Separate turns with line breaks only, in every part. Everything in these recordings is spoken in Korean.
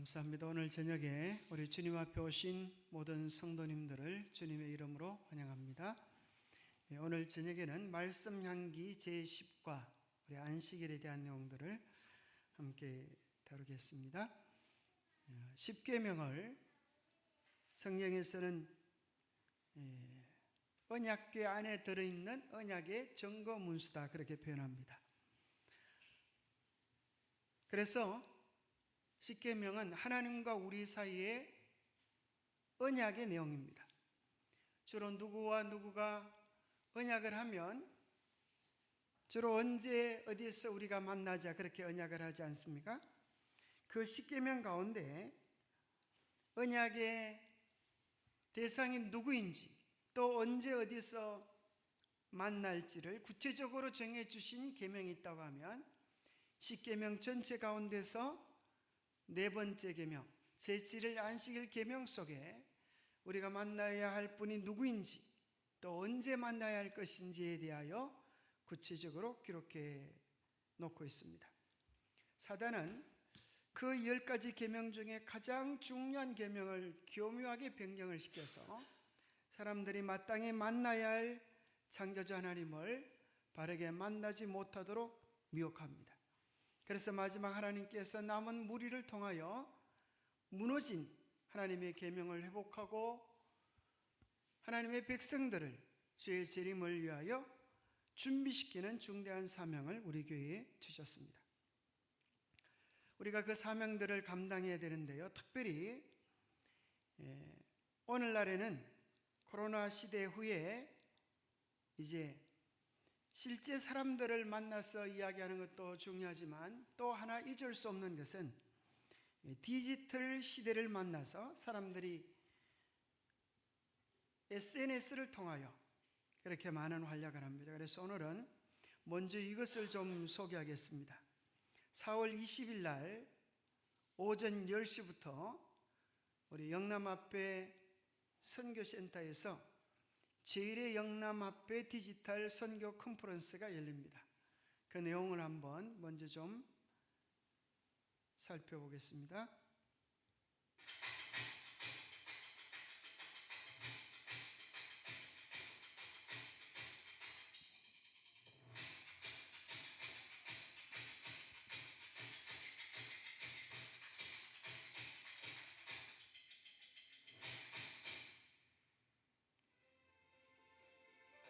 감사합니다. 오늘 저녁에 우리 주님 앞에 오신 모든 성도님들을 주님의 이름으로 환영합니다. 오늘 저녁에는 말씀 향기 제10과 우리 안식일에 대한 내용들을 함께 다루겠습니다. 10계명을 성경에서는 언약궤 안에 들어있는 언약의 증거 문수다 그렇게 표현합니다. 그래서 10계명은 하나님과 우리 사이의 언약의 내용입니다. 주로 누구와 누구가 언약을 하면 주로 언제 어디에서 우리가 만나자 그렇게 언약을 하지 않습니까? 그 10계명 가운데 언약의 대상이 누구인지 또 언제 어디서 만날지를 구체적으로 정해 주신 계명이 있다고 하면 10계명 전체 가운데서 네 번째 계명, 제7일 안식일 계명 속에 우리가 만나야 할 분이 누구인지 또 언제 만나야 할 것인지에 대하여 구체적으로 기록해 놓고 있습니다. 사단은 그 10가지 계명 중에 가장 중요한 계명을 교묘하게 변경을 시켜서 사람들이 마땅히 만나야 할 창조주 하나님을 바르게 만나지 못하도록 미혹합니다. 그래서 마지막 하나님께서 남은 무리를 통하여 무너진 하나님의 계명을 회복하고 하나님의 백성들을 죄의 재림을 위하여 준비시키는 중대한 사명을 우리 교회에 주셨습니다. 우리가 그 사명들을 감당해야 되는데요, 특별히 오늘날에는 코로나 시대 후에 이제 실제 사람들을 만나서 이야기하는 것도 중요하지만 또 하나 잊을 수 없는 것은 디지털 시대를 만나서 사람들이 SNS를 통하여 그렇게 많은 활약을 합니다. 그래서 오늘은 먼저 이것을 좀 소개하겠습니다. 4월 20일 날 오전 10시부터 우리 영남 앞에 선교센터에서 제1회 영남 앞에 디지털 선교 컨퍼런스가 열립니다. 그 내용을 한번 먼저 좀 살펴보겠습니다.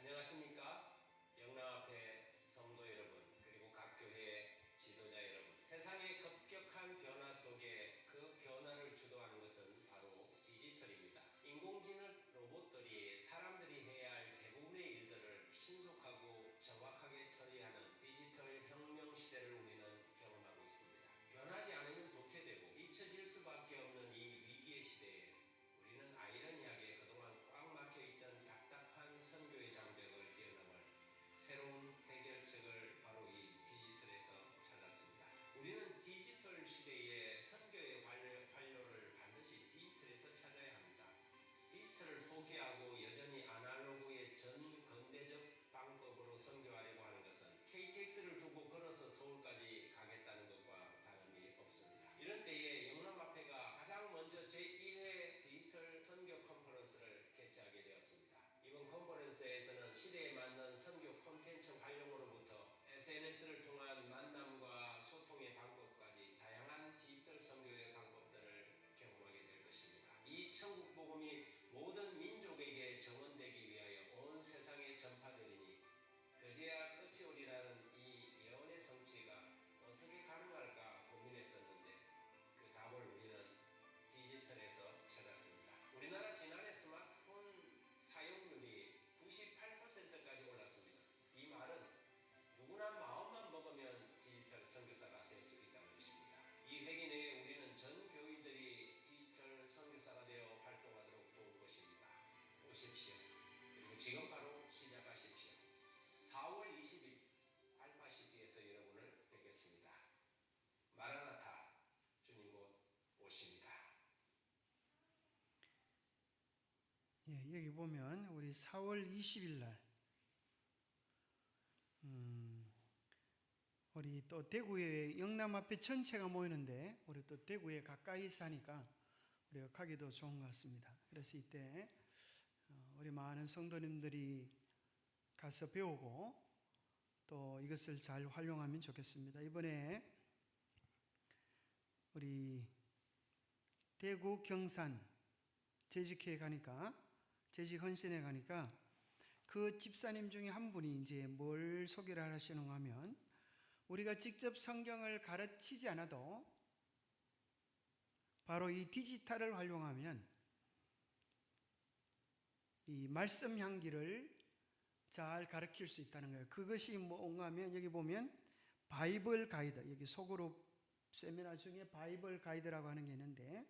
안녕하십니까? 영남 앞에 성도 여러분, 그리고 각 교회의 지도자 여러분, 세상의 급격한 변화 속에 그 변화를 주도하는 것은 바로 디지털입니다. 인공지능 로봇들이 사람들이 해야 할 대부분의 일들을 신속하고 정확하게 처리하는 디지털 혁명 시대를 우리는 경험하고 있습니다. 변하지 않으면 도태되고 잊혀질 수밖에 없는 이 위기의 시대에 우리는 아이러니하게 그동안 꽉 막혀있던 답답한 선교의 장벽을 뛰어넘을 새로운 해결책을 바로 이 디지털에서 찾았습니다. 우리는 디지털 시대의 선교의 활로를 반드시 디지털에서 찾아야 합니다. 디지털을 포기하고 여전히 아날로그의 전근대적 방법으로 선교하려고 하는 것은 KTX를 두고 걸어서 서울까지 가겠다는 것과 다름이 없습니다. 이런 때에 영남합회가 가장 먼저 제1회 디지털 선교 컨퍼런스를 개최하게 되었습니다. 이번 컨퍼런스에서는 시대에 맞는 선교 콘텐츠 활용으로부터 SNS를 통한 만남과 소통의 방법까지 다양한 디지털 선교의 방법들을 경험하게 될 것입니다. 이 천국 복음이 모든 민족에게 정언되기 위하여 온 세상에 전파되리니 그제야 끝이 오리라는 이 예언의 성취가 어떻게 가능할까 고민했었는데 그 답을 우리는 디지털에서 찾았습니다. 우리나라 지난해 스마트폰 사용률이 98%까지 올랐습니다. 이 말은 누구나 마음만 먹으면 디지털 선교사가 될 수 있다는 것입니다. 이 회기 내에 우리는 전 교인들이 디지털 선교사가 되어 활동하도록 도울 것입니다. 오십시오. 그리고 지금 바로 시작하십시오. 4월 20일 알파시티에서 여러분을 뵙겠습니다. 마라나타, 주님 곧 오십니다.
여기 보면 우리 4월 20일 날 우리 또 대구에 영남 앞에 전체가 모이는데 우리 또 대구에 가까이 사니까 우리가 가기도 좋은 것 같습니다. 그래서 이때 우리 많은 성도님들이 가서 배우고 또 이것을 잘 활용하면 좋겠습니다. 이번에 우리 대구 경산 재직회에 가니까 재직 헌신에 가니까 그 집사님 중에 한 분이 이제 뭘 소개를 하시는가 하면 우리가 직접 성경을 가르치지 않아도 바로 이 디지털을 활용하면 이 말씀 향기를 잘 가르칠 수 있다는 거예요. 그것이 뭔가 하면 여기 보면 바이블 가이드, 여기 소그룹 세미나 중에 바이블 가이드라고 하는 게 있는데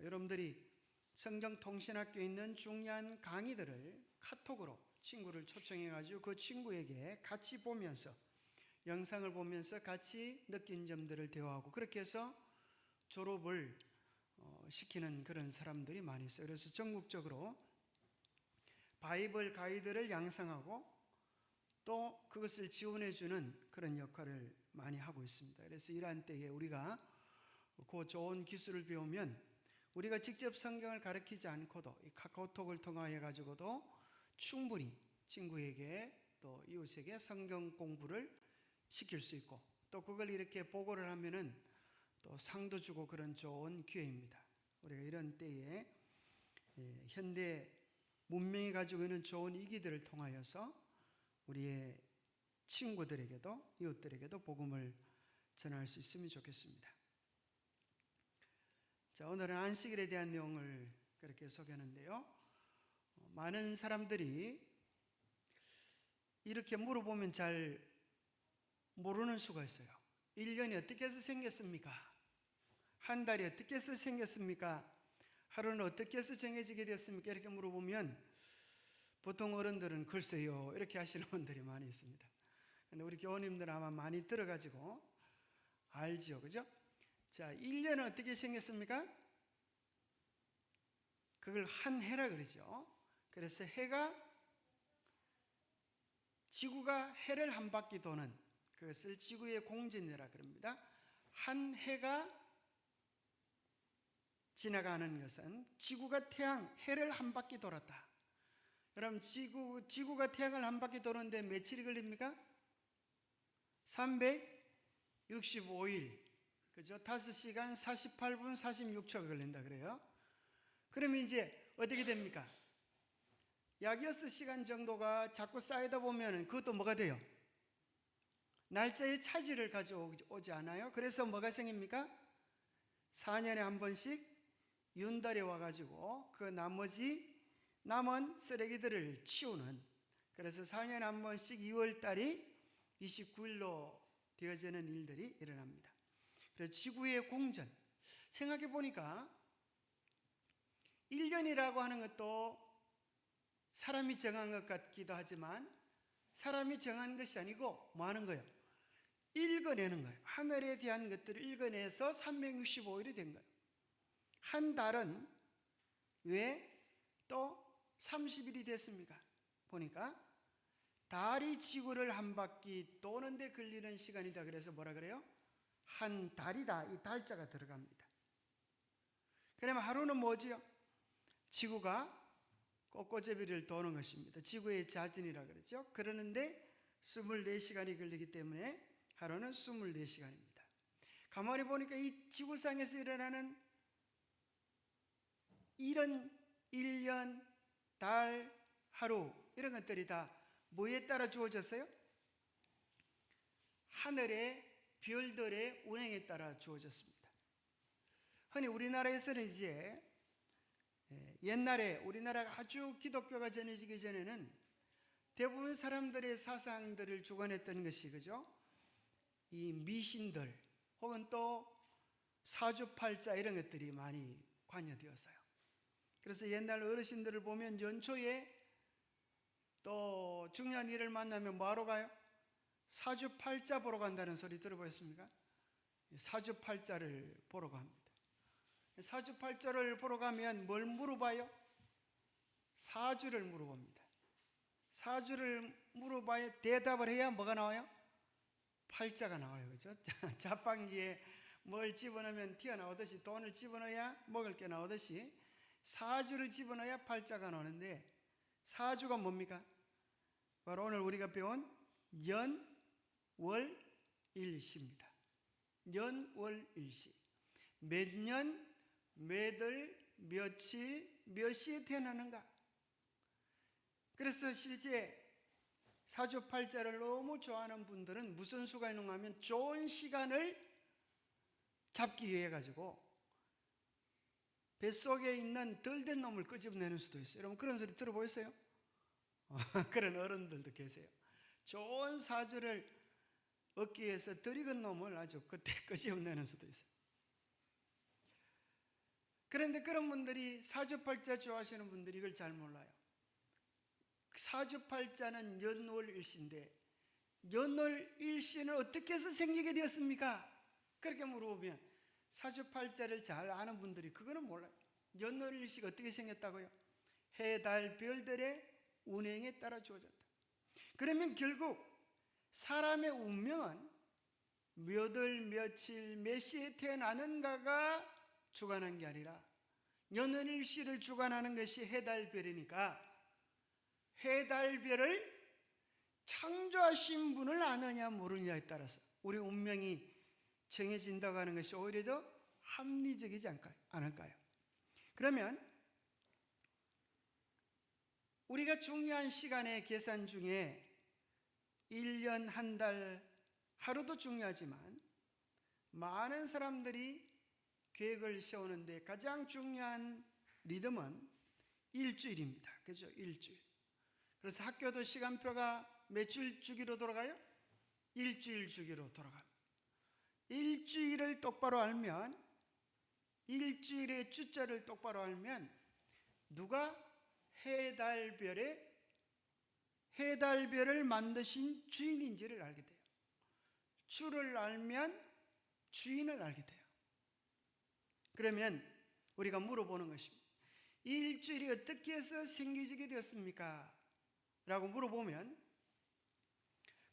여러분들이 성경통신학교에 있는 중요한 강의들을 카톡으로 친구를 초청해 가지고 그 친구에게 같이 보면서 영상을 보면서 같이 느낀 점들을 대화하고 그렇게 해서 졸업을 시키는 그런 사람들이 많이 있어요. 그래서 전국적으로 바이블 가이드를 양성하고 또 그것을 지원해 주는 그런 역할을 많이 하고 있습니다. 그래서 이러한 때에 우리가 그 좋은 기술을 배우면 우리가 직접 성경을 가르치지 않고도 이 카카오톡을 통하여 가지고도 충분히 친구에게 또 이웃에게 성경 공부를 시킬 수 있고 또 그걸 이렇게 보고를 하면은 또 상도 주고 그런 좋은 기회입니다. 우리가 이런 때에 현대 문명이 가지고 있는 좋은 이기들을 통하여서 우리의 친구들에게도 이웃들에게도 복음을 전할 수 있으면 좋겠습니다. 자, 오늘은 안식일에 대한 내용을 그렇게 소개하는데요. 많은 사람들이 이렇게 물어보면 잘 모르는 수가 있어요. 1년이 어떻게 해서 생겼습니까? 한 달이 어떻게 해서 생겼습니까? 하루는 어떻게 해서 정해지게 됐습니까? 이렇게 물어보면 보통 어른들은 글쎄요 이렇게 하시는 분들이 많이 있습니다. 근데 우리 교우님들은 아마 많이 들어가지고 알지요, 그죠? 자, 1년은 어떻게 생겼습니까? 그걸 한 해라 그러죠. 그래서 지구가 해를 한 바퀴 도는 그것을 지구의 공전이라 그럽니다. 한 해가 지나가는 것은 지구가 해를 한 바퀴 돌았다. 그럼 지구가 태양을 한 바퀴 도는데 며칠이 걸립니까? 365일. 그죠? 5시간 48분 46초가 걸린다 그래요. 그러면 이제 어떻게 됩니까? 약 6시간 정도가 자꾸 쌓이다 보면 그것도 뭐가 돼요? 날짜의 차질을 가져오지 않아요? 그래서 뭐가 생깁니까? 4년에 한 번씩 윤달에 와가지고 그 나머지 남은 쓰레기들을 치우는, 그래서 4년에 한 번씩 2월달이 29일로 되어지는 일들이 일어납니다. 그래서 지구의 공전, 생각해 보니까 1년이라고 하는 것도 사람이 정한 것 같기도 하지만 사람이 정한 것이 아니고 뭐 하는 거예요? 읽어내는 거예요. 하늘에 대한 것들을 읽어내서 365일이 된 거예요. 한 달은 왜 또 30일이 됐습니까? 보니까 달이 지구를 한 바퀴 도는데 걸리는 시간이다. 그래서 뭐라 그래요? 한 달이다. 이 달자가 들어갑니다. 그러면 하루는 뭐지요? 지구가 꼬꼬제비를 도는 것입니다. 지구의 자전이라 그러죠. 그러는데 24시간이 걸리기 때문에 하루는 24시간입니다. 가만히 보니까 이 지구상에서 일어나는 이런 1년, 달, 하루 이런 것들이 다 뭐에 따라 주어졌어요? 하늘의 별들의 운행에 따라 주어졌습니다. 흔히 우리나라에서는 이제 옛날에 우리나라가 아주 기독교가 전해지기 전에는 대부분 사람들의 사상들을 주관했던 것이 그죠? 이 미신들 혹은 또 사주팔자 이런 것들이 많이 관여되었어요. 그래서 옛날 어르신들을 보면 연초에 또 중요한 일을 만나면 뭐하러 가요? 사주팔자 보러 간다는 소리 들어보셨습니까? 사주팔자를 보러 갑니다. 사주팔자를 보러 가면 뭘 물어봐요? 사주를 물어봅니다. 사주를 물어봐야 대답을 해야 뭐가 나와요? 팔자가 나와요. 그죠? 자판기에 뭘 집어넣으면 튀어나오듯이, 돈을 집어넣어야 먹을 게 나오듯이 사주를 집어넣어야 팔자가 나오는데, 사주가 뭡니까? 바로 오늘 우리가 배운 연, 월, 일시입니다. 연, 월, 일시. 몇 년, 몇 월, 며칠, 몇 시에 태어나는가. 그래서 실제 사주팔자를 너무 좋아하는 분들은 무슨 수가 있는가 하면 좋은 시간을 잡기 위해 가지고 뱃속에 있는 덜 된 놈을 끄집어내는 수도 있어요. 여러분 그런 소리 들어보셨어요? 그런 어른들도 계세요. 좋은 사주를 얻기 위해서 덜 익은 놈을 아주 그때 끄집어내는 수도 있어요. 그런데 그런 분들이, 사주팔자 좋아하시는 분들이 이걸 잘 몰라요. 사주팔자는 연월일시인데 연월일시는 어떻게 해서 생기게 되었습니까? 그렇게 물어보면 사주팔자를 잘 아는 분들이 그거는 몰라요. 연월일시가 어떻게 생겼다고요? 해, 달, 별들의 운행에 따라 주어졌다. 그러면 결국 사람의 운명은 몇 월, 며칠, 몇 시에 태어나는가가 주관한 게 아니라 연월일시를 주관하는 것이 해, 달, 별이니까 해, 달, 별을 창조하신 분을 아느냐 모르느냐에 따라서 우리 운명이 정해진다고 하는 것이 오히려 더 합리적이지 않을까요? 그러면 우리가 중요한 시간의 계산 중에 1년, 한 달, 하루도 중요하지만 많은 사람들이 계획을 세우는데 가장 중요한 리듬은 일주일입니다. 그죠? 일주일. 그래서 학교도 시간표가 며칠 주기로 돌아가요? 일주일 주기로 돌아갑니다. 일주일을 똑바로 알면, 일주일의 주자를 똑바로 알면 누가 해달별을 만드신 주인인지를 알게 돼요. 주를 알면 주인을 알게 돼요. 그러면 우리가 물어보는 것입니다. 일주일이 어떻게 해서 생기게 되었습니까? 라고 물어보면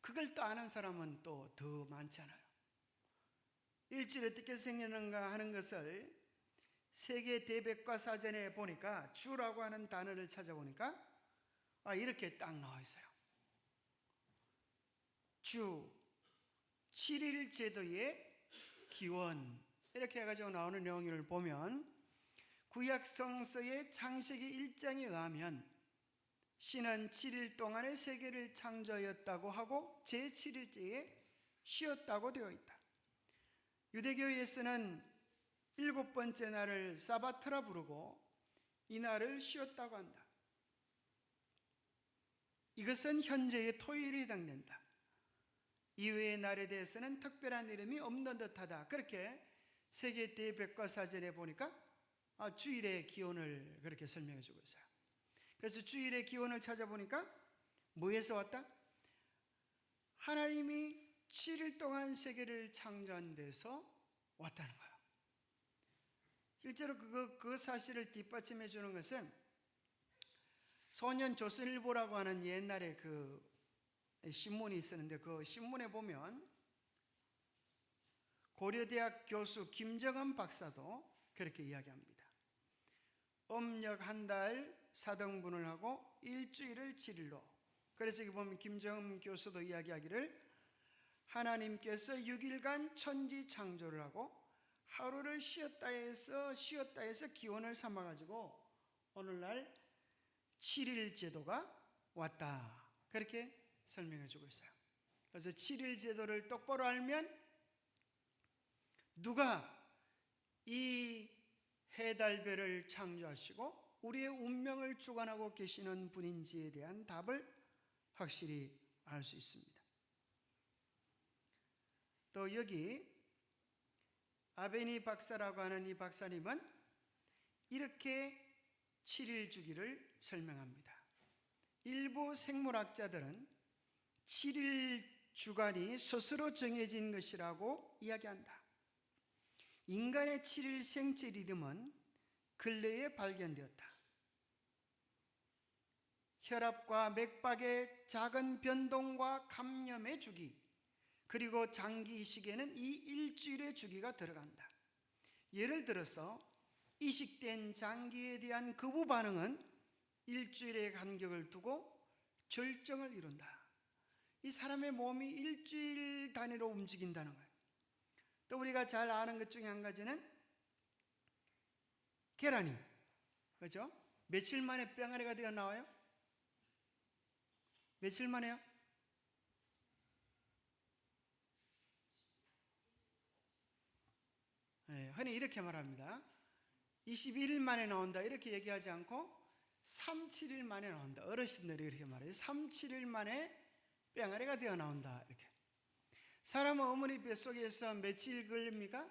그걸 또 아는 사람은 또 더 많잖아요. 일주일이 어떻게 생겼는가 하는 것을 세계 대백과 사전에 보니까, 주라고 하는 단어를 찾아보니까 이렇게 딱 나와 있어요. 주, 7일 제도의 기원, 이렇게 해가지고 나오는 내용을 보면 구약 성서의 창세기 1장에 의하면 신은 7일 동안의 세계를 창조하였다고 하고 제7일째에 쉬었다고 되어 있다. 유대교에서는 7번째 날을 사바트라 부르고 이 날을 쉬었다고 한다. 이것은 현재의 토요일에 해당된다. 이외의 날에 대해서는 특별한 이름이 없는 듯하다. 그렇게 세계 대백과사전에 보니까 주일의 기원을 그렇게 설명해 주고 있어요. 그래서 주일의 기원을 찾아보니까 뭐에서 왔다? 하나님이 7일 동안 세계를 창조한 데서 왔다는 거예요. 실제로 그 사실을 뒷받침해 주는 것은 소년 조선일보라고 하는 옛날에 그 신문이 있었는데, 그 신문에 보면 고려대학 교수 김정은 박사도 그렇게 이야기합니다. 음력 한 달 4등분을 하고 일주일을 7일로. 그래서 여기 보면 김정은 교수도 이야기하기를 하나님께서 6일간 천지 창조를 하고 하루를 쉬었다 해서 기원을 삼아가지고 오늘날 7일 제도가 왔다. 그렇게 설명해 주고 있어요. 그래서 7일 제도를 똑바로 알면 누가 이 해달별을 창조하시고 우리의 운명을 주관하고 계시는 분인지에 대한 답을 확실히 알 수 있습니다. 또 여기 아베니 박사라고 하는 이 박사님은 이렇게 7일 주기를 설명합니다. 일부 생물학자들은 7일 주간이 스스로 정해진 것이라고 이야기한다. 인간의 7일 생체 리듬은 근래에 발견되었다. 혈압과 맥박의 작은 변동과 감염의 주기, 그리고 장기 이식에는 이 일주일의 주기가 들어간다. 예를 들어서 이식된 장기에 대한 거부 반응은 일주일의 간격을 두고 절정을 이룬다. 이 사람의 몸이 일주일 단위로 움직인다는 거예요. 또 우리가 잘 아는 것 중에 한 가지는 계란이, 그렇죠? 며칠 만에 뿅아리가 되어 나와요? 며칠 만에요? 네, 흔히 이렇게 말합니다. 21일 만에 나온다 이렇게 얘기하지 않고 3, 7일 만에 나온다. 어르신들이 이렇게 말해요. 3, 7일 만에 뿅아리가 되어 나온다 이렇게. 사람은 어머니 뱃속에서 며칠 걸립니까?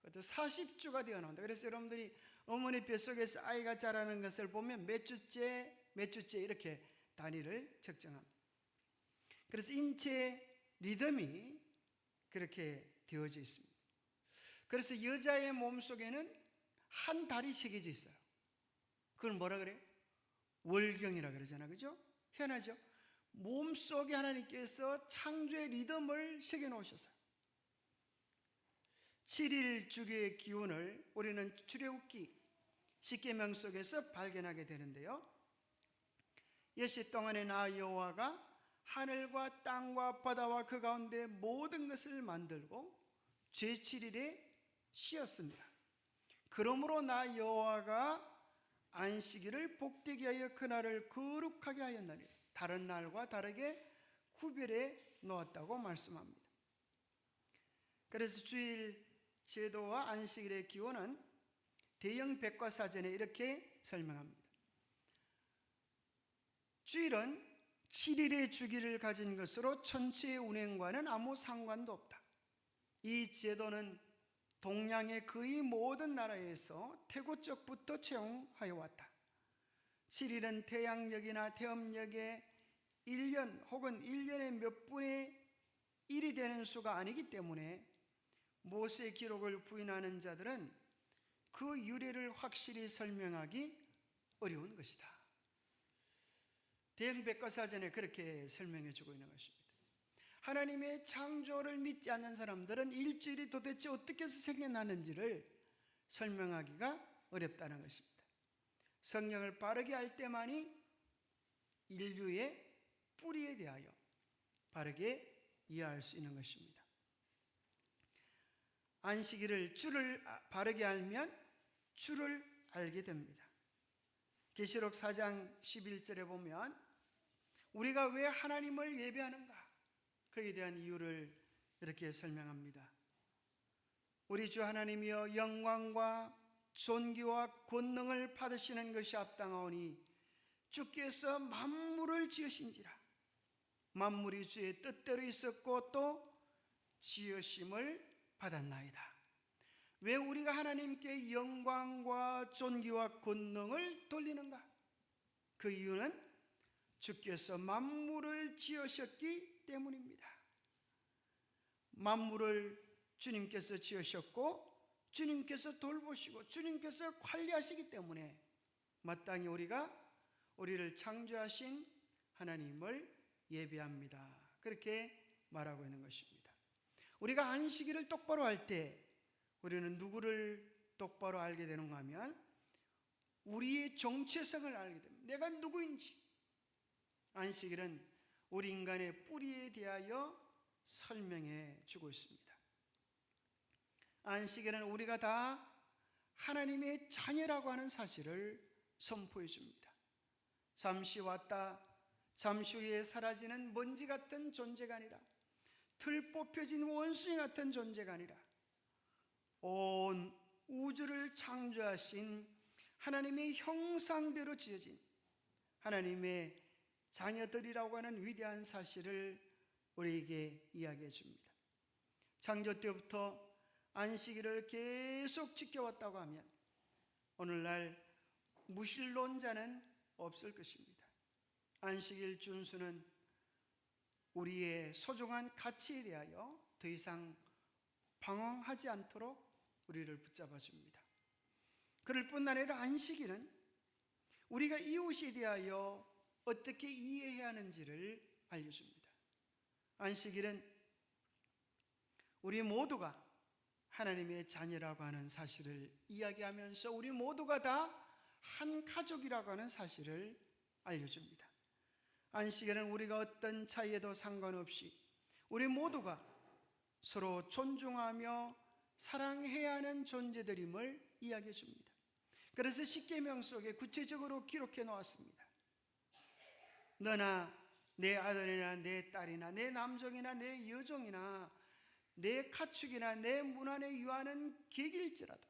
그것도 40주가 되어 나온다. 그래서 여러분들이 어머니 뱃속에서 아이가 자라는 것을 보면 몇 주째 이렇게 단위를 측정합니다. 그래서 인체 리듬이 그렇게 되어져 있습니다. 그래서 여자의 몸속에는 한 달이 새겨져 있어요. 그걸 뭐라 그래요? 월경이라 그러잖아요. 그죠? 희한하죠? 몸속에 하나님께서 창조의 리듬을 새겨 놓으셨어요. 7일 주기의 기운을 우리는 출애굽기 10계명 속에서 발견하게 되는데요. 엿새 동안에 나 여호와가 하늘과 땅과 바다와 그 가운데 모든 것을 만들고 제7일에 쉬었습니다. 그러므로 나 여호와가 안식일을 복되게 하여 그날을 거룩하게 하였나니 다른 날과 다르게 구별해 놓았다고 말씀합니다. 그래서 주일 제도와 안식일의 기원은 대형 백과사전에 이렇게 설명합니다. 주일은 7일의 주기를 가진 것으로 천체의 운행과는 아무 상관도 없다. 이 제도는 동양의 거의 모든 나라에서 태고 쪽부터 채용하여 왔다. 7일은 태양력이나 태음력의 1년 혹은 1년의 몇 분의 1이 되는 수가 아니기 때문에 모세의 기록을 부인하는 자들은 그 유래를 확실히 설명하기 어려운 것이다. 대형 백과사전에 그렇게 설명해 주고 있는 것입니다. 하나님의 창조를 믿지 않는 사람들은 일주일이 도대체 어떻게 해서 생겨나는지를 설명하기가 어렵다는 것입니다. 성령을 바르게 할 때만이 인류의 뿌리에 대하여 바르게 이해할 수 있는 것입니다. 안식일을 주를 바르게 알면 주를 알게 됩니다. 계시록 4장 11절에 보면 우리가 왜 하나님을 예배하는가? 거기에 대한 이유를 이렇게 설명합니다. 우리 주 하나님이여 영광과 존귀와 권능을 받으시는 것이 합당하오니 주께서 만물을 지으신지라. 만물이 주의 뜻대로 있었고 또 지으심을 받았나이다. 왜 우리가 하나님께 영광과 존귀와 권능을 돌리는가? 그 이유는 주께서 만물을 지으셨기 때문입니다. 만물을 주님께서 지으셨고 주님께서 돌보시고 주님께서 관리하시기 때문에 마땅히 우리를 창조하신 하나님을 예배합니다. 그렇게 말하고 있는 것입니다. 우리가 안식일을 똑바로 할 때 우리는 누구를 똑바로 알게 되는가 하면 우리의 정체성을 알게 됩니다. 내가 누구인지. 안식일은 우리 인간의 뿌리에 대하여 설명해 주고 있습니다. 안식일은 우리가 다 하나님의 자녀라고 하는 사실을 선포해 줍니다. 잠시 왔다 잠시 후에 사라지는 먼지 같은 존재가 아니라 틀 뽑혀진 원숭이 같은 존재가 아니라 온 우주를 창조하신 하나님의 형상대로 지어진 하나님의 자녀들이라고 하는 위대한 사실을 우리에게 이야기해 줍니다. 창조 때부터 안식일을 계속 지켜왔다고 하면 오늘날 무신론자는 없을 것입니다. 안식일 준수는 우리의 소중한 가치에 대하여 더 이상 방황하지 않도록 우리를 붙잡아 줍니다. 그럴 뿐 아니라 안식일은 우리가 이웃에 대하여 어떻게 이해해야 하는지를 알려줍니다. 안식일은 우리 모두가 하나님의 자녀라고 하는 사실을 이야기하면서 우리 모두가 다 한 가족이라고 하는 사실을 알려줍니다. 안식일은 우리가 어떤 차이에도 상관없이 우리 모두가 서로 존중하며 사랑해야 하는 존재들임을 이야기해 줍니다. 그래서 십계명 속에 구체적으로 기록해 놓았습니다. 너나 내 아들이나 내 딸이나 내 남종이나 내 여종이나 내 가축이나 내 문 안에 유하는 객일지라도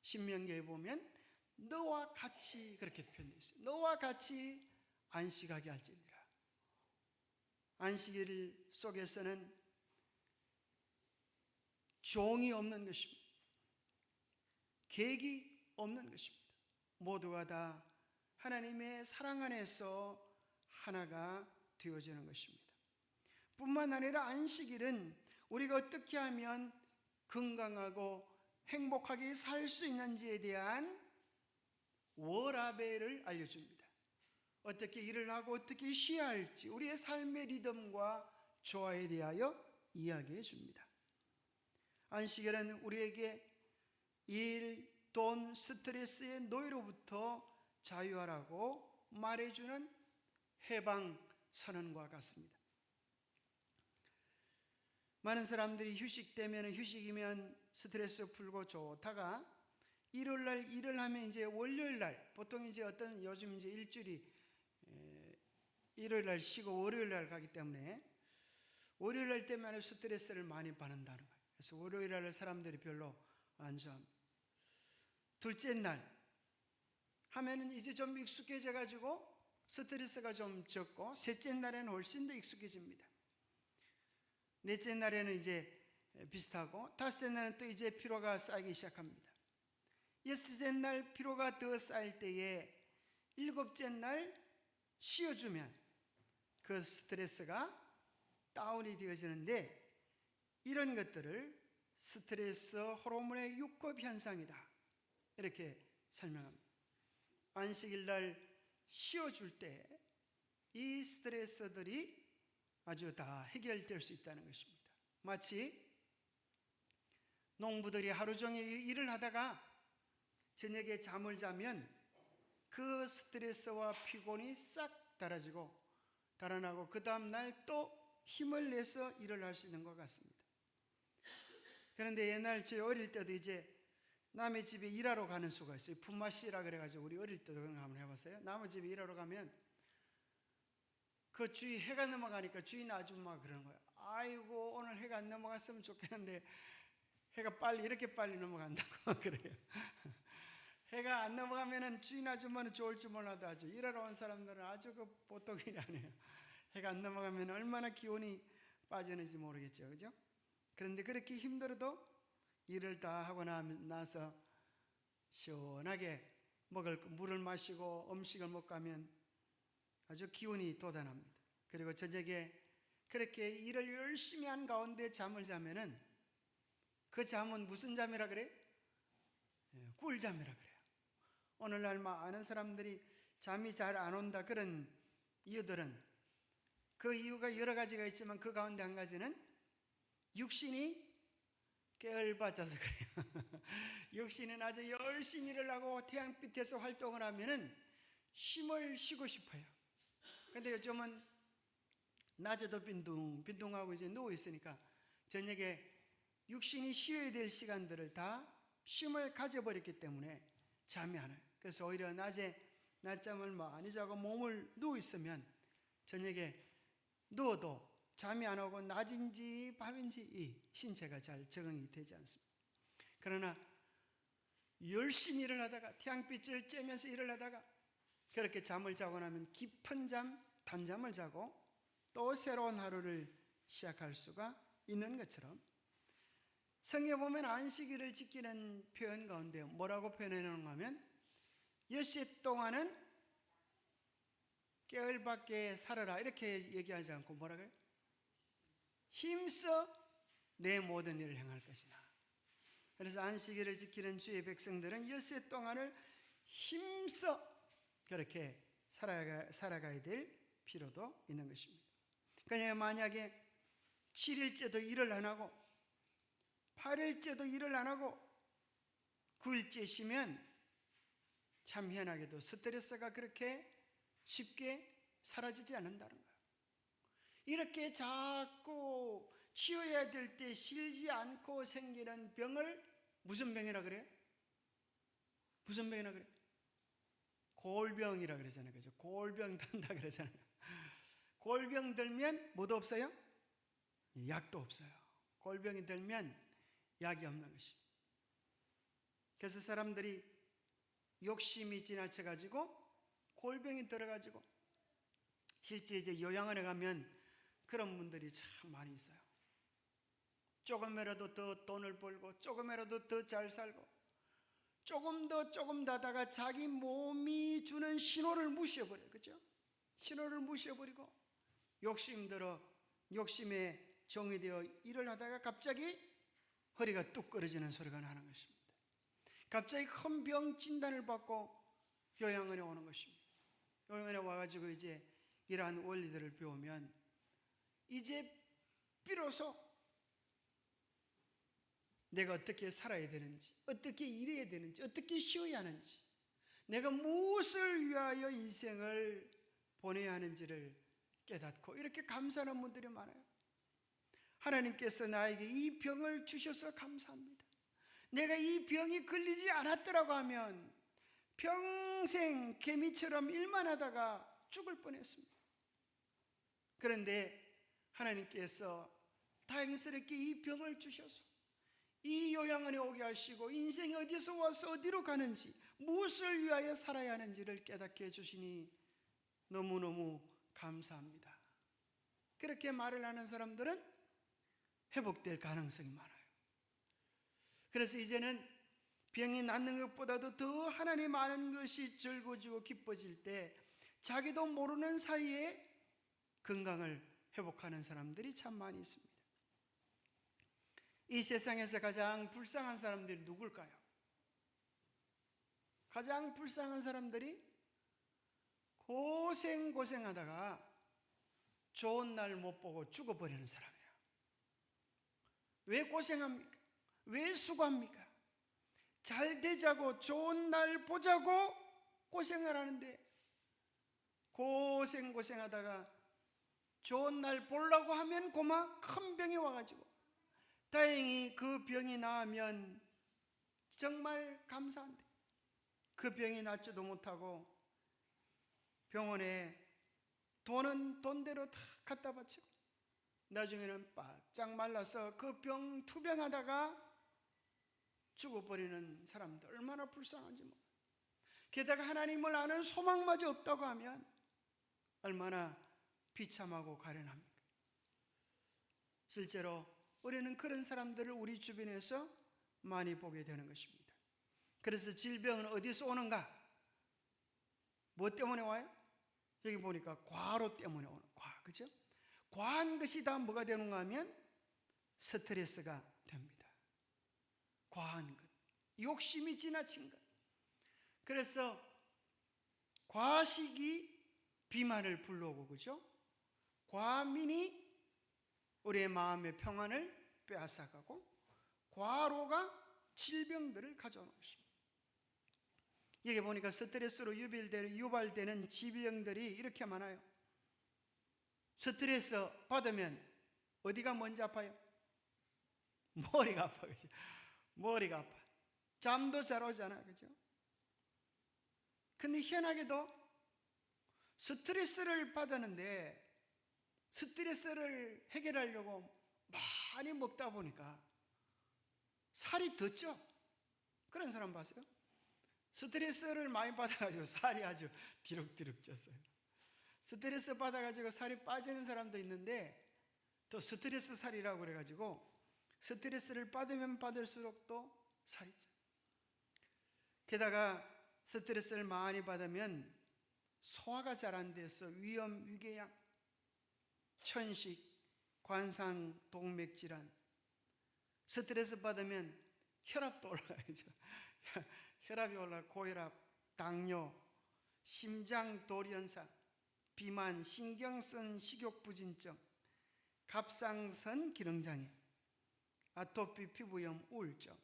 신명기에 보면 너와 같이 그렇게 표현되어 있어요. 너와 같이 안식하게 할지니라. 안식일 속에서는 종이 없는 것입니다. 객이 없는 것입니다. 모두가 다 하나님의 사랑 안에서 하나가 되어지는 것입니다. 뿐만 아니라 안식일은 우리가 어떻게 하면 건강하고 행복하게 살 수 있는지에 대한 워라밸을 알려줍니다. 어떻게 일을 하고 어떻게 쉬어야 할지 우리의 삶의 리듬과 조화에 대하여 이야기해 줍니다. 안식일은 우리에게 일, 돈, 스트레스의 노예로부터 자유하라고 말해주는 해방 선언과 같습니다. 많은 사람들이 휴식 때면 휴식이면 스트레스 풀고 좋다가 일요일날 일을 하면 이제 월요일날 보통 이제 어떤 요즘 이제 일주일이 일요일날 쉬고 월요일날 가기 때문에 월요일날 때문에 스트레스를 많이 받는다는 거예요. 그래서 월요일날 사람들이 별로 안 좋아합니다. 둘째 날 하면은 이제 좀 익숙해져 가지고 스트레스가 좀 적고 셋째 날에는 훨씬 더 익숙해집니다. 넷째 날에는 이제 비슷하고 다섯째 날은 또 이제 피로가 쌓이기 시작합니다. 여섯째 날 피로가 더 쌓일 때에 일곱째 날 쉬어주면 그 스트레스가 다운이 되어지는데 이런 것들을 스트레스 호르몬의 육급 현상이다 이렇게 설명합니다. 안식일 날 쉬어줄 때 이 스트레스들이 아주 다 해결될 수 있다는 것입니다. 마치 농부들이 하루 종일 일을 하다가 저녁에 잠을 자면 그 스트레스와 피곤이 싹 달아나고 그 다음날 또 힘을 내서 일을 할 수 있는 것 같습니다. 그런데 옛날 저희 어릴 때도 이제 남의 집에 일하러 가는 수가 있어요. 품맛이라 그래가지고 우리 어릴 때도 그런 거 한번 해봤어요. 남의 집에 일하러 가면 그 주위 해가 넘어가니까 주인 아줌마가 그러는 거예요. 아이고 오늘 해가 안 넘어갔으면 좋겠는데 해가 이렇게 빨리 넘어간다고 그래요. 해가 안 넘어가면은 주인 아줌마는 좋을 줄 몰라도 아주 일하러 온 사람들은 아주 그 보통 일이 아니에요. 해가 안 넘어가면 얼마나 기온이 빠지는지 모르겠죠, 그죠? 그런데 그렇게 힘들어도 일을 다 하고 나서 시원하게 물을 마시고 음식을 먹가면 아주 기운이 돋아납니다. 그리고 저녁에 그렇게 일을 열심히 한 가운데 잠을 자면은 그 잠은 무슨 잠이라 그래? 꿀잠이라 그래요. 오늘날 많은 사람들이 잠이 잘 안 온다 그런 이유들은 그 이유가 여러 가지가 있지만 그 가운데 한 가지는 육신이 깨얼받아서 그래요. 육신은 아주 열심히 일을 하고 태양빛에서 활동을 하면은 힘을 쉬고 싶어요. 근데 요즘은 낮에도 빈둥하고 이제 누워 있으니까 저녁에 육신이 쉬어야 될 시간들을 다 쉼을 가져버렸기 때문에 잠이 안 와요. 그래서 오히려 낮에 낮잠을 많이 자고 몸을 누워 있으면 저녁에 누워도 잠이 안 오고 낮인지 밤인지 이 신체가 잘 적응이 되지 않습니다. 그러나 열심히 일을 하다가 태양빛을 쬐면서 일을 하다가 그렇게 잠을 자고 나면 깊은 단잠을 자고 또 새로운 하루를 시작할 수가 있는 것처럼 성경에 보면 안식일을 지키는 표현 가운데 뭐라고 표현해 놓는가 하면 엿새 동안은 깨알밖에 살아라 이렇게 얘기하지 않고 뭐라 그래요? 힘써 내 모든 일을 행할 것이다. 그래서 안식일을 지키는 주의 백성들은 엿새 동안을 힘써 그렇게 살아가야 될 필요도 있는 것입니다. 그러니까 만약에 7일째도 일을 안 하고 8일째도 일을 안 하고 9일째 쉬면 참 희한하게도 스트레스가 그렇게 쉽게 사라지지 않는다는 거예요. 이렇게 자꾸 쉬어야 될 때 쉬지 않고 생기는 병을 무슨 병이라 그래요? 무슨 병이라 그래요? 골병이라 그러잖아요. 그죠? 골병 든다 그러잖아요. 골병 들면 뭐도 없어요? 약도 없어요. 골병이 들면 약이 없는 것입니다. 그래서 사람들이 욕심이 지나쳐가지고 골병이 들어가지고 실제 이제 요양원에 가면 그런 분들이 참 많이 있어요. 조금이라도 더 돈을 벌고 조금이라도 더 잘 살고 조금 더 하다가 자기 몸이 주는 신호를 무시해버려요. 그렇죠? 신호를 무시해버리고 욕심들어 욕심에 종이 되어 일을 하다가 갑자기 허리가 뚝 끊어지는 소리가 나는 것입니다. 갑자기 큰 병 진단을 받고 요양원에 오는 것입니다. 요양원에 와가지고 이제 이러한 원리들을 배우면 이제 비로소 내가 어떻게 살아야 되는지, 어떻게 일해야 되는지, 어떻게 쉬어야 하는지, 내가 무엇을 위하여 인생을 보내야 하는지를 깨닫고 이렇게 감사하는 분들이 많아요. 하나님께서 나에게 이 병을 주셔서 감사합니다. 내가 이 병이 걸리지 않았더라고 하면 평생 개미처럼 일만 하다가 죽을 뻔했습니다. 그런데 하나님께서 다행스럽게 이 병을 주셔서 이 요양원에 오게 하시고 인생이 어디서 와서 어디로 가는지, 무엇을 위하여 살아야 하는지를 깨닫게 해주시니 너무너무 감사합니다. 그렇게 말을 하는 사람들은 회복될 가능성이 많아요. 그래서 이제는 병이 낫는 것보다도 더 하나님 아는 것이 즐거워지고 기뻐질 때 자기도 모르는 사이에 건강을 회복하는 사람들이 참 많이 있습니다. 이 세상에서 가장 불쌍한 사람들이 누굴까요? 가장 불쌍한 사람들이 고생하다가 좋은 날 못 보고 죽어버리는 사람이에요. 왜 고생합니까? 왜 수고합니까? 잘 되자고 좋은 날 보자고 고생을 하는데 고생하다가 좋은 날 보려고 하면 고마 큰 병이 와가지고 다행히 그 병이 나으면 정말 감사한데 그 병이 낫지도 못하고 병원에 돈은 돈대로 다 갖다 바치고 나중에는 바짝 말라서 그 병 투병하다가 죽어버리는 사람들 얼마나 불쌍한지 몰라요. 게다가 하나님을 아는 소망마저 없다고 하면 얼마나 비참하고 가련합니까? 실제로 우리는 그런 사람들을 우리 주변에서 많이 보게 되는 것입니다. 그래서 질병은 어디서 오는가? 뭐 때문에 와요? 여기 보니까 과로 때문에 오는 과, 그죠? 과한 것이 다 뭐가 되는가 하면 스트레스가 됩니다. 과한 것, 욕심이 지나친 것. 그래서 과식이 비만을 불러오고, 그죠? 과민이 우리의 마음의 평안을 빼앗아가고 과로가 질병들을 가져오는 것입니다. 여기 보니까 스트레스로 유발되는 질병들이 이렇게 많아요. 스트레스 받으면 어디가 먼저 아파요? 머리가 아파, 그죠? 머리가 아파. 잠도 잘 오잖아, 그죠? 근데 희한하게도 스트레스를 받았는데 스트레스를 해결하려고 많이 먹다 보니까 살이 더 쪄. 그런 사람 봤어요? 스트레스를 많이 받아가지고 살이 아주 디룩디룩 쪘어요. 스트레스 받아가지고 살이 빠지는 사람도 있는데 또 스트레스 살이라고 그래가지고 스트레스를 받으면 받을수록 또 살이 쪄. 게다가 스트레스를 많이 받으면 소화가 잘 안 돼서 위염, 위궤양, 천식, 관상, 동맥질환, 스트레스 받으면 혈압도 올라가죠. 혈압이 올라 고혈압, 당뇨, 심장 돌연사, 비만, 신경성 식욕부진증, 갑상선 기능장애, 아토피, 피부염, 우울증,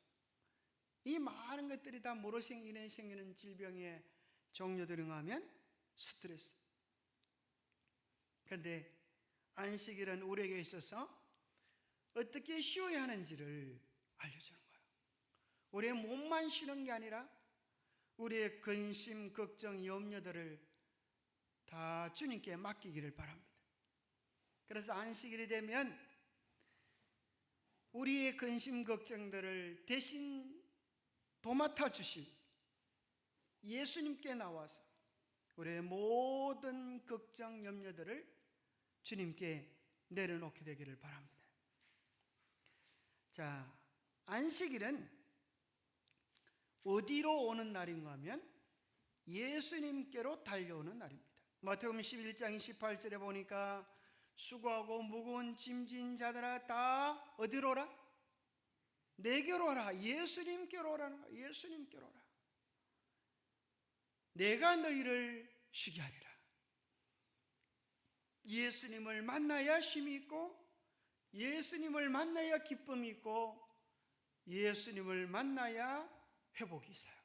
이 많은 것들이 다 뭐로 생기는 질병의 종류들인가 하면 스트레스. 그런데 안식일은 우리에게 있어서 어떻게 쉬어야 하는지를 알려주는 거예요. 우리의 몸만 쉬는 게 아니라 우리의 근심, 걱정, 염려들을 다 주님께 맡기기를 바랍니다. 그래서 안식일이 되면 우리의 근심, 걱정들을 대신 도맡아 주실 예수님께 나와서 우리의 모든 걱정, 염려들을 주님께 내려놓게 되기를 바랍니다. 자, 안식일은 어디로 오는 날인가 하면 예수님께로 달려오는 날입니다. 마태복음 11장 28절에 보니까 수고하고 무거운 짐진 자들아 다 어디로 오라? 내게로 오라. 예수님께로 오라는 거야. 예수님께로 오라. 내가 너희를 쉬게 하리라. 예수님을 만나야 쉼이 있고, 예수님을 만나야 기쁨이 있고, 예수님을 만나야 회복이 있어요.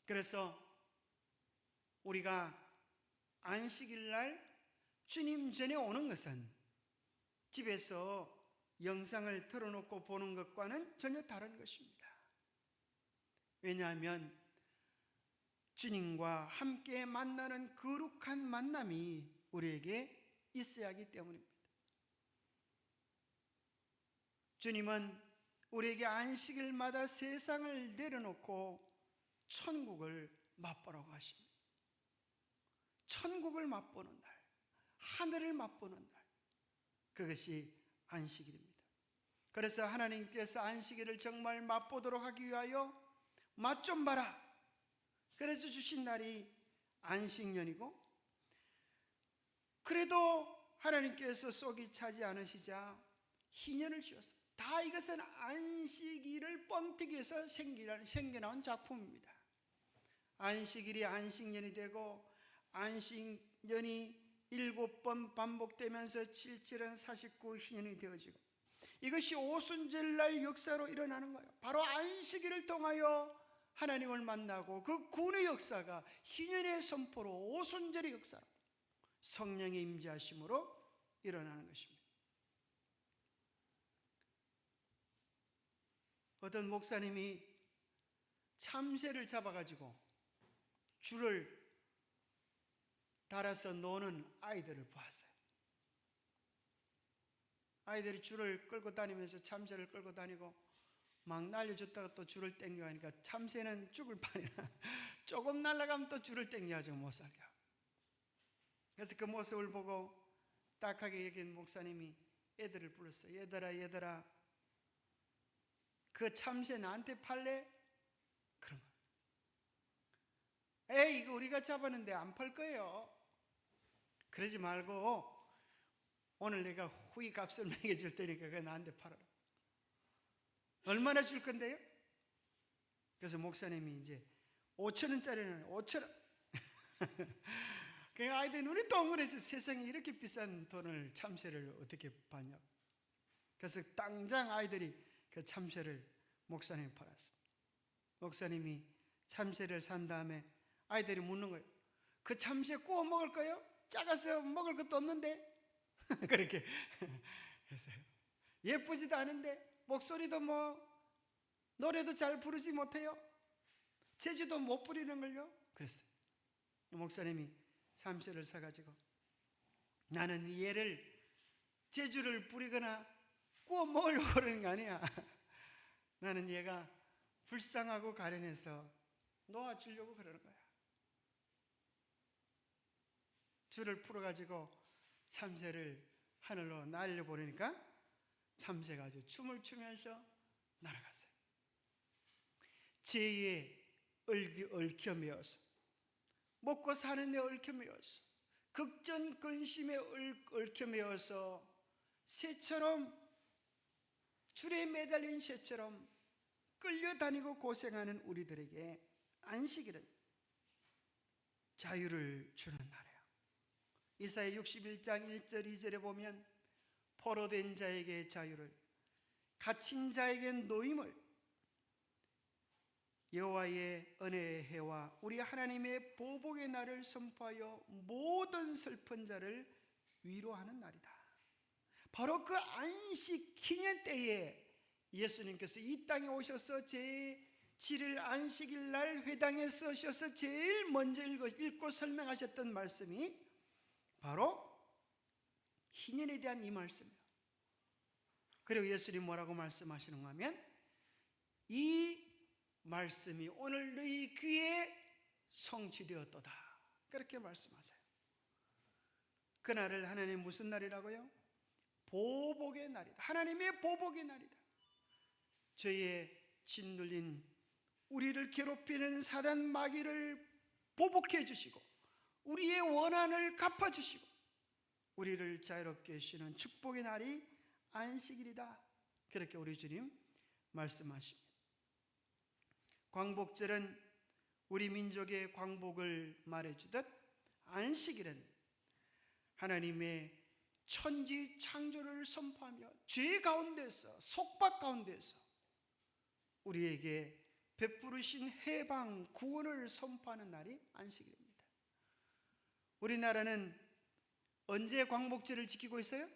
그래서 우리가 안식일 날 주님 전에 오는 것은 집에서 영상을 틀어놓고 보는 것과는 전혀 다른 것입니다. 왜냐하면 주님과 함께 만나는 거룩한 만남이 우리에게 있어야 하기 때문입니다. 주님은 우리에게 안식일마다 세상을 내려놓고 천국을 맛보라고 하십니다. 천국을 맛보는 날, 하늘을 맛보는 날, 그것이 안식일입니다. 그래서 하나님께서 안식일을 정말 맛보도록 하기 위하여 맛 좀 봐라, 그래서 주신 날이 안식년이고, 그래도 하나님께서 속이 차지 않으시자 희년을 주셨어요. 다 이것은 안식일을 뻥튀기 해서 생겨나온 작품입니다. 안식일이 안식년이 되고, 안식년이 7번 반복되면서 7절은 49희년이 되어지고, 이것이 오순절날 역사로 일어나는 거예요. 바로 안식일을 통하여 하나님을 만나고 그 구원의 역사가 희년의 선포로 오순절의 역사로 성령의 임재하심으로 일어나는 것입니다. 어떤 목사님이 참새를 잡아가지고 줄을 달아서 노는 아이들을 보았어요. 아이들이 줄을 끌고 다니면서 참새를 끌고 다니고 막 날려줬다가 또 줄을 당겨가니까 참새는 죽을 판이라 조금 날아가면 또 줄을 당겨가지고 못 살게 하고. 그래서 그 모습을 보고 딱하게 얘기한 목사님이 애들을 불렀어요. 얘들아, 그 참새 나한테 팔래? 그런 거. 에이, 이거 우리가 잡았는데 안 팔 거예요. 그러지 말고 오늘 내가 후이 값을 매겨줄 테니까 그거 나한테 팔아라. 얼마나 줄 건데요? 그래서 목사님이 이제 5,000원짜리는 5,000원. 그 아이들 눈이 동그래서 세상에 이렇게 비싼 돈을 참새를 어떻게 파냐. 그래서 당장 아이들이 그 참새를 목사님이 팔았습니다. 목사님이 참새를 산 다음에 아이들이 묻는 거예요. 그 참새 구워 먹을 거예요? 작아서 먹을 것도 없는데. 그렇게 했어요. 예쁘지도 않은데, 목소리도 노래도 잘 부르지 못해요. 재주도 못 부리는 걸요. 그랬어요. 목사님이 참새를 사가지고, 나는 얘를 재주를 부리거나 구워 먹으려고 그러는 게 아니야. 나는 얘가 불쌍하고 가련해서 놓아주려고 그러는 거야. 줄을 풀어가지고 참새를 하늘로 날려보내니까 참새가 아주 춤을 추면서 날아갔어요. 죄에 얽혀매어서, 먹고 사는 데 얽혀매어서, 극전 근심에 얽혀매어서 새처럼, 줄에 매달린 새처럼 끌려다니고 고생하는 우리들에게 안식일은 자유를 주는 날이에요. 이사야 61장 1절 2절에 보면 포로된 자에게 자유를, 갇힌 자에게 노임을, 여호와의 은혜의 해와 우리 하나님의 보복의 날을 선포하여 모든 슬픈 자를 위로하는 날이다. 바로 그 안식 기념 때에 예수님께서 이 땅에 오셔서 제7일 안식일 날 회당에 서셔서 제일 먼저 읽고 설명하셨던 말씀이 바로 희년에 대한 이 말씀이에요. 그리고 예수님 뭐라고 말씀하시는가 하면, 이 말씀이 오늘 너희 귀에 성취되었도다, 그렇게 말씀하세요. 그날을 하나님 무슨 날이라고요? 보복의 날이다. 하나님의 보복의 날이다. 죄에 짓눌린 우리를 괴롭히는 사단 마귀를 보복해 주시고 우리의 원한을 갚아주시고 우리를 자유롭게 해주시는 축복의 날이 안식일이다, 그렇게 우리 주님 말씀하십니다. 광복절은 우리 민족의 광복을 말해주듯 안식일은 하나님의 천지 창조를 선포하며 죄 가운데서, 속박 가운데서 우리에게 베푸르신 해방, 구원을 선포하는 날이 안식일입니다. 우리나라는 언제 광복절을 지키고 있어요?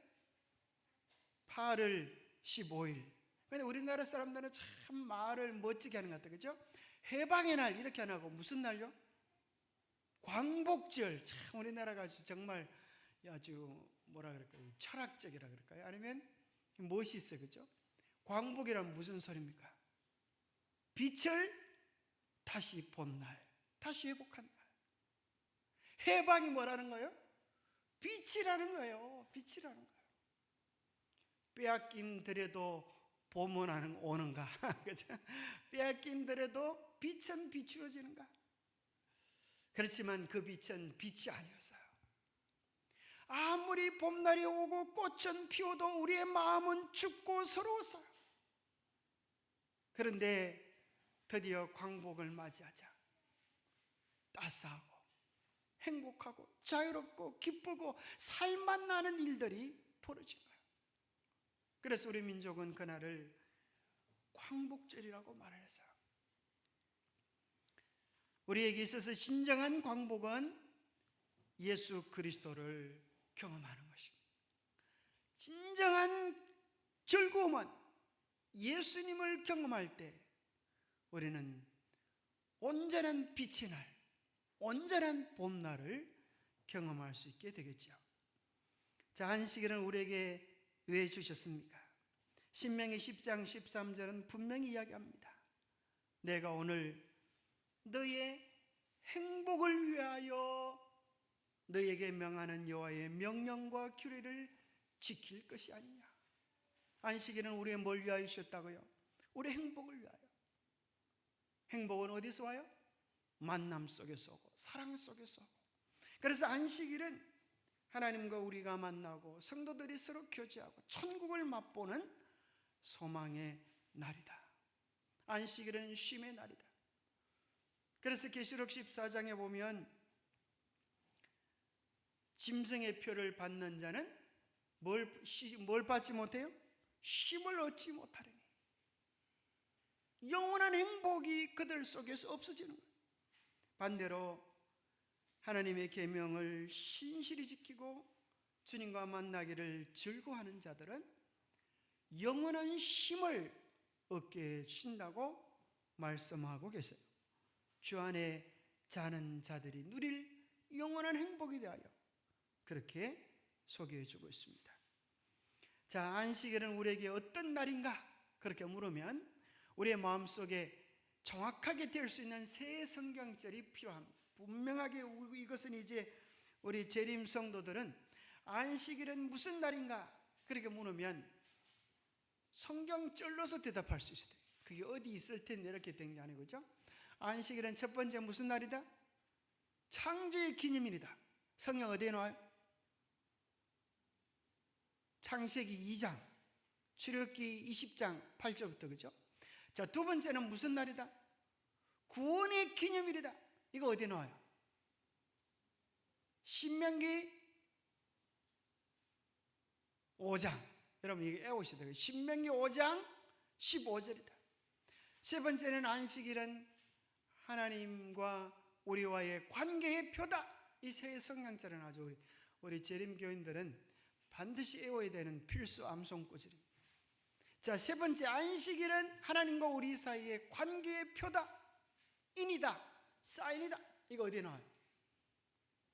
8월 15일. 근데 우리나라 사람들은 참 말을 멋지게 하는 것 같아요, 그죠? 해방의 날 이렇게 안 하고 무슨 날요? 광복절. 참 우리나라가 정말 아주 뭐라 그럴까요? 철학적이라 그럴까요? 아니면 무엇이 있어요, 그죠? 광복이란 무슨 소리입니까? 빛을 다시 본 날, 다시 회복한 날. 해방이 뭐라는 거예요? 빛이라는 거예요. 빛이라는 거예요. 빼앗긴 들에도 봄은 오는가? 그죠? 빼앗긴 들에도 빛은 비추어지는가? 그렇지만 그 빛은 빛이 아니었어요. 아무리 봄날이 오고 꽃은 피워도 우리의 마음은 춥고 서러웠어요. 그런데 드디어 광복을 맞이하자 따스하고 행복하고 자유롭고 기쁘고 살맛 나는 일들이 벌어진 거예요. 그래서 우리 민족은 그날을 광복절이라고 말을 했어요. 우리에게 있어서 진정한 광복은 예수 그리스도를 경험하는 것입니다. 진정한 즐거움은 예수님을 경험할 때 우리는 온전한 빛의 날, 온전한 봄날을 경험할 수 있게 되겠죠. 자, 안식일은 우리에게 왜 주셨습니까? 신명기 10장 13절은 분명히 이야기합니다. 내가 오늘 너의 행복을 위하여 너에게 명하는 여호와의 명령과 규례를 지킬 것이 아니냐. 안식일은 우리의 뭘 위하여 주셨다고요? 우리의 행복을 위하여. 행복은 어디서 와요? 만남 속에서 오고 사랑 속에서 오고. 그래서 안식일은 하나님과 우리가 만나고 성도들이 서로 교제하고 천국을 맛보는 소망의 날이다. 안식일은 쉼의 날이다. 그래서 계시록 14장에 보면 짐승의 표를 받는 자는 뭘 받지 못해요? 쉼을 얻지 못하리니. 영원한 행복이 그들 속에서 없어지는 거예요. 반대로 하나님의 계명을 신실히 지키고 주님과 만나기를 즐거워하는 자들은 영원한 쉼을 얻게 해주신다고 말씀하고 계세요. 주 안에 자는 자들이 누릴 영원한 행복에 대하여 그렇게 소개해주고 있습니다. 자, 안식일은 우리에게 어떤 날인가? 그렇게 물으면 우리의 마음속에 정확하게 될 수 있는 새 성경절이 필요합니다. 분명하게 이것은 이제 우리 재림 성도들은 안식일은 무슨 날인가? 그렇게 물으면 성경절로서 대답할 수 있어요. 그게 어디 있을 텐데 이렇게 된 게 아니고, 그죠? 안식일은 첫 번째 무슨 날이다? 창조의 기념일이다. 성경 어디에 나와요? 창세기 2장, 출애굽기 20장 8절부터, 그죠? 자, 두 번째는 무슨 날이다? 구원의 기념일이다. 이거 어디에 나와요? 신명기 5장, 여러분 이게 애우시더라고요. 신명기 5장 15절이다. 세 번째는 안식일은 하나님과 우리와의 관계의 표다. 이 세 성경자는 아주 우리 재림교인들은 반드시 외워야 되는 필수 암송구절입니다. 자, 세 번째, 안식일은 하나님과 우리 사이의 관계의 표다. 인이다, 사인이다. 이거 어디에 나와요?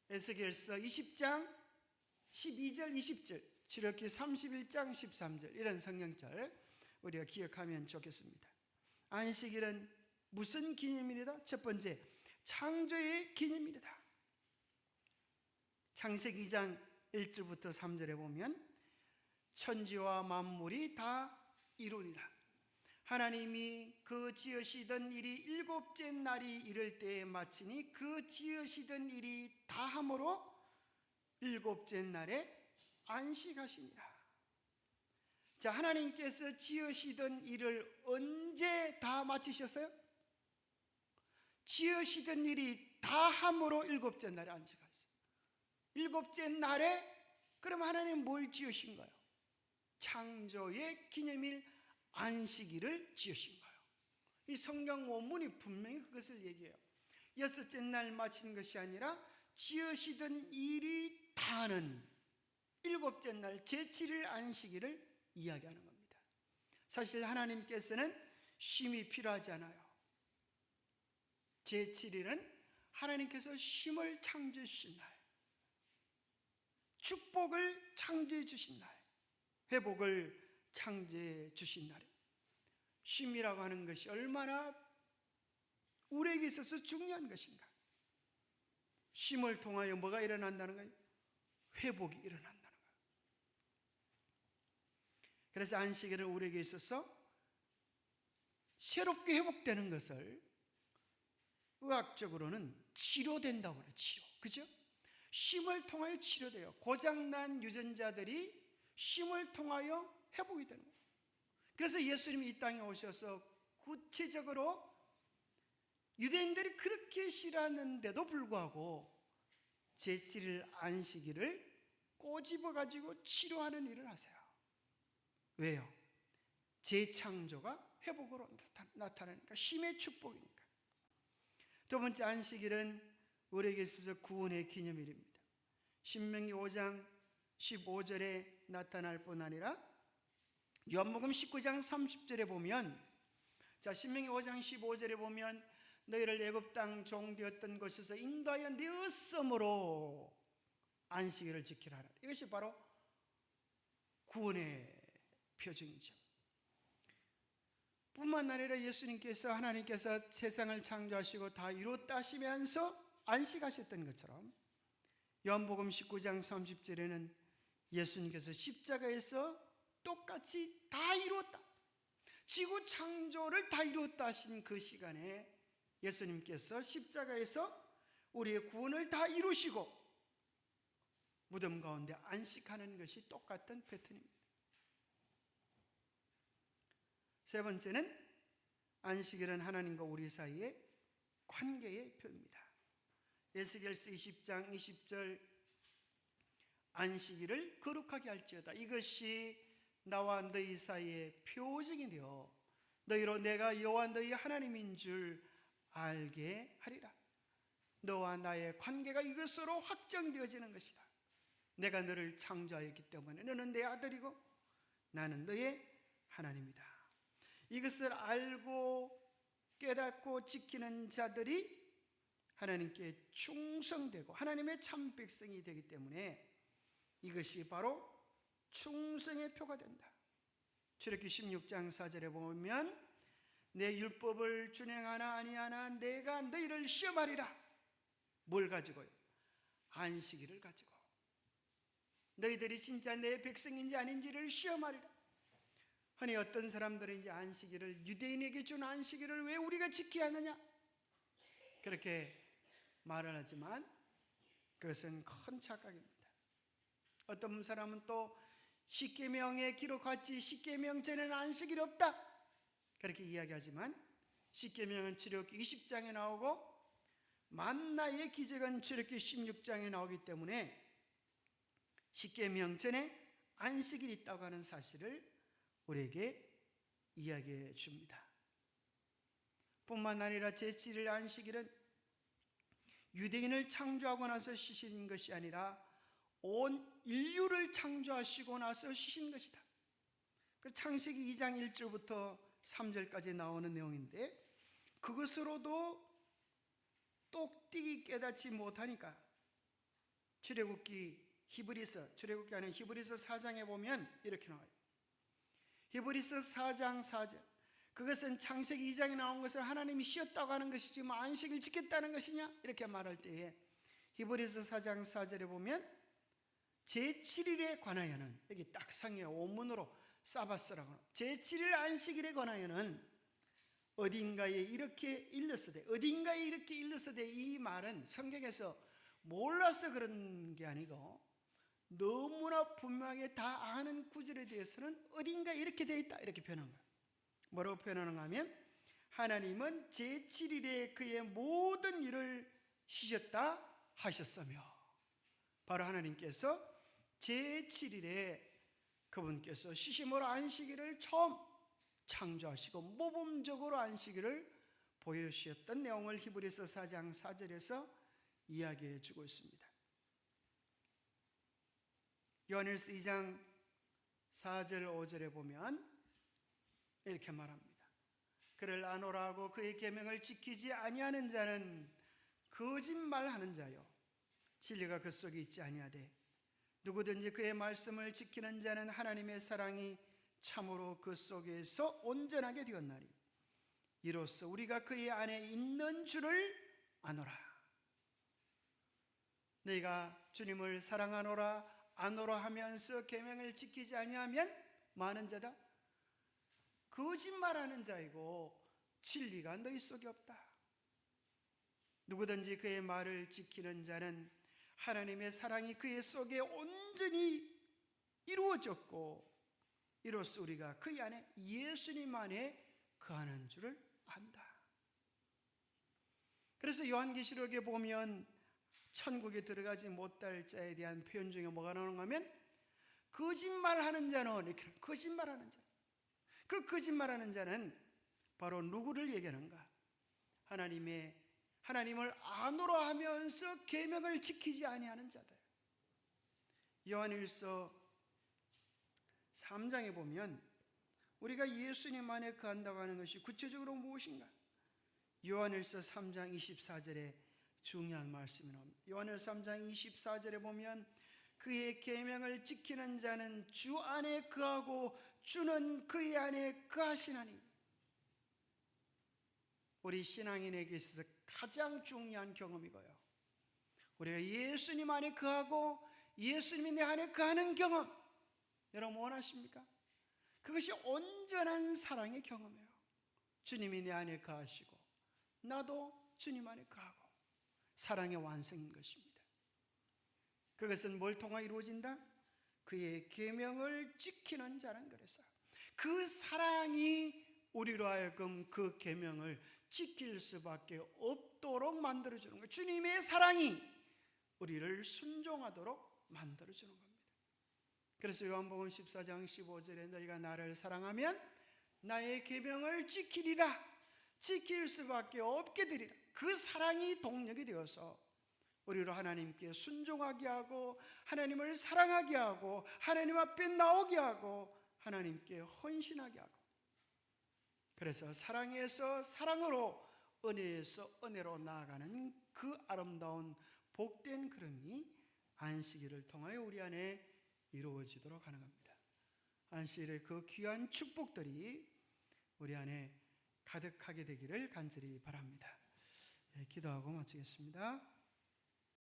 에스겔서 20장 12절 20절, 출애굽기 31장 13절, 이런 성경절 우리가 기억하면 좋겠습니다. 안식일은 무슨 기념일이다? 첫 번째, 창조의 기념일이다. 창세기 2장 1절부터 3절에 보면 천지와 만물이 다 이루니라. 하나님이 그 지으시던 일이 일곱째 날이 이를 때에 마치니 그 지으시던 일이 다함으로 일곱째 날에 안식하시니라. 자, 하나님께서 지으시던 일을 언제 다 마치셨어요? 지으시던 일이 다함으로 일곱째 날에 안식하셨어요. 일곱째 날에 그럼 하나님 뭘 지으신 거예요? 창조의 기념일 안식일을 지으신 거예요. 이 성경 원문이 분명히 그것을 얘기해요. 여섯째 날 마친 것이 아니라 지으시던 일이 다하는 일곱째 날 제7일 안식일을 이야기하는 겁니다. 사실 하나님께서는 쉼이 필요하지 않아요. 제7일은 하나님께서 쉼을 창조해 주신 날, 축복을 창조해 주신 날, 회복을 창조해 주신 날입니다. 쉼이라고 하는 것이 얼마나 우리에게 있어서 중요한 것인가. 쉼을 통하여 뭐가 일어난다는 거예요? 회복이 일어난다는 거예요. 그래서 안식일은 우리에게 있어서 새롭게 회복되는 것을 의학적으로는 치료된다고 그래요. 치료. 그죠? 쉼을 통하여 치료돼요. 고장난 유전자들이 쉼을 통하여 회복이 되는 거예요. 그래서 예수님이 이 땅에 오셔서 구체적으로 유대인들이 그렇게 싫어하는데도 불구하고 제7일 안식일을 꼬집어가지고 치료하는 일을 하세요. 왜요? 재창조가 회복으로 나타나니까, 쉼의 축복이니까. 두 번째, 안식일은 우리에게 있어서 구원의 기념일입니다. 신명기 5장 15절에 나타날 뿐 아니라 요한복음 19장 30절에 보면, 자, 신명기 5장 15절에 보면 너희를 애굽 땅 종되었던 곳에서 인도하여 내었으므로 안식일을 지키라. 이것이 바로 구원의 표징이죠. 뿐만 아니라 예수님께서, 하나님께서 세상을 창조하시고 다 이뤘다 하시면서 안식하셨던 것처럼 요한복음 19장 30절에는 예수님께서 십자가에서 똑같이 다 이뤘다, 지구 창조를 다 이뤘다 하신 그 시간에 예수님께서 십자가에서 우리의 구원을 다 이루시고 무덤 가운데 안식하는 것이 똑같은 패턴입니다. 세 번째는 안식일은 하나님과 우리 사이의 관계의 표입니다. 에스겔서 20장 20절, 안식일을 거룩하게 할지어다. 이것이 나와 너희 사이의 표징이 되어 너희로 내가 여호와 너희 하나님인 줄 알게 하리라. 너와 나의 관계가 이것으로 확정되어지는 것이다. 내가 너를 창조하였기 때문에 너는 내 아들이고 나는 너의 하나님이다. 이것을 알고 깨닫고 지키는 자들이 하나님께 충성되고 하나님의 참 백성이 되기 때문에 이것이 바로 충성의 표가 된다. 출애굽기 16장 4절에 보면 내 율법을 준행하나 아니하나 내가 너희를 시험하리라. 뭘 가지고요? 안식일을 가지고. 너희들이 진짜 내 백성인지 아닌지를 시험하리라. 아니, 어떤 사람들은 이제 안식일을, 유대인에게 준 안식일을 왜 우리가 지켜야 하느냐, 그렇게 말을 하지만 그것은 큰 착각입니다. 어떤 사람은 또 십계명에 기록같이 십계명 전에는 안식일이 없다, 그렇게 이야기하지만 십계명은 출애굽기 20장에 나오고 만나의 기적은 출애굽기 16장에 나오기 때문에 십계명 전에 안식일이 있다고 하는 사실을 우리에게 이야기해 줍니다. 뿐만 아니라 제7일 안식일은 유대인을 창조하고 나서 쉬신 것이 아니라 온 인류를 창조하시고 나서 쉬신 것이다. 그 창세기 2장 1절부터 3절까지 나오는 내용인데, 그것으로도 똑띠기 깨닫지 못하니까 출애굽기 아닌 히브리서 4장에 보면 이렇게 나와요. 히브리서 4장 4절, 그것은 창세기 2장에 나온 것은 하나님이 쉬었다고 하는 것이지 뭐 안식일 지켰다는 것이냐, 이렇게 말할 때에 히브리서 4장 4절에 보면 제7일에 관하여는, 여기 딱 상해요. 원문으로 사바스라고, 제7일 안식일에 관하여는 어딘가에 이렇게 일렀으되, 이 말은 성경에서 몰라서 그런 게 아니고 너무나 분명하게 다 아는 구절에 대해서는 어딘가에 이렇게 되어 있다, 이렇게 표현한 거예요. 뭐라고 표현하는가 하면, 하나님은 제7일에 그의 모든 일을 쉬셨다 하셨으며, 바로 하나님께서 제7일에 그분께서 쉬심으로 안식일을 처음 창조하시고 모범적으로 안식일을 보여주셨던 내용을 히브리서 4장 4절에서 이야기해 주고 있습니다. 요한일서 2장 4절 5절에 보면 이렇게 말합니다. 그를 아노라 하고 그의 계명을 지키지 아니하는 자는 거짓말하는 자요, 진리가 그 속에 있지 아니하되, 누구든지 그의 말씀을 지키는 자는 하나님의 사랑이 참으로 그 속에서 온전하게 되었나니, 이로써 우리가 그의 안에 있는 줄을 아노라. 너희가 주님을 사랑하노라 아노라 하면서 계명을 지키지 아니하면 많은 자다, 거짓말하는 자이고 진리가 너희 속에 없다. 누구든지 그의 말을 지키는 자는 하나님의 사랑이 그의 속에 온전히 이루어졌고, 이로써 우리가 그 안에, 예수님 안에 거하는 줄을 안다. 그래서 요한계시록에 보면 천국에 들어가지 못할 자에 대한 표현 중에 뭐가 나오는가 하면, 거짓말하는 자는, 이렇게 거짓말하는 자, 그 거짓말하는 자는 바로 누구를 얘기하는가? 하나님을 아노라 하면서 계명을 지키지 아니하는 자들. 요한일서 3장에 보면 우리가 예수님 안에 거한다고 하는 것이 구체적으로 무엇인가? 요한일서 3장 24절에 중요한 말씀이 나옵니다. 요한일서 3장 24절에 보면 그의 계명을 지키는 자는 주 안에 거하고 주는 그의 안에 거하시나니. 우리 신앙인에게 있어서 가장 중요한 경험이고요, 우리가 예수님 안에 거하고 예수님이 내 안에 거하는 경험, 여러분 원하십니까? 그것이 온전한 사랑의 경험이에요. 주님이 내 안에 거하시고 나도 주님 안에 거하고 사랑의 완성인 것입니다. 그것은 뭘 통하 이루어진다? 그의 계명을 지키는 자는, 그래서 그 사랑이 우리로 하여금 그 계명을 지킬 수밖에 없도록 만들어주는 거예요. 주님의 사랑이 우리를 순종하도록 만들어주는 겁니다. 그래서 요한복음 14장 15절에 너희가 나를 사랑하면 나의 계명을 지키리라, 지킬 수밖에 없게 되리라. 그 사랑이 동력이 되어서 우리로 하나님께 순종하게 하고 하나님을 사랑하게 하고 하나님 앞에 나오게 하고 하나님께 헌신하게 하고, 그래서 사랑에서 사랑으로, 은혜에서 은혜로 나아가는 그 아름다운 복된 걸음이 안식일을 통하여 우리 안에 이루어지도록 하는 겁니다. 안식일의 그 귀한 축복들이 우리 안에 가득하게 되기를 간절히 바랍니다. 기도하고 마치겠습니다.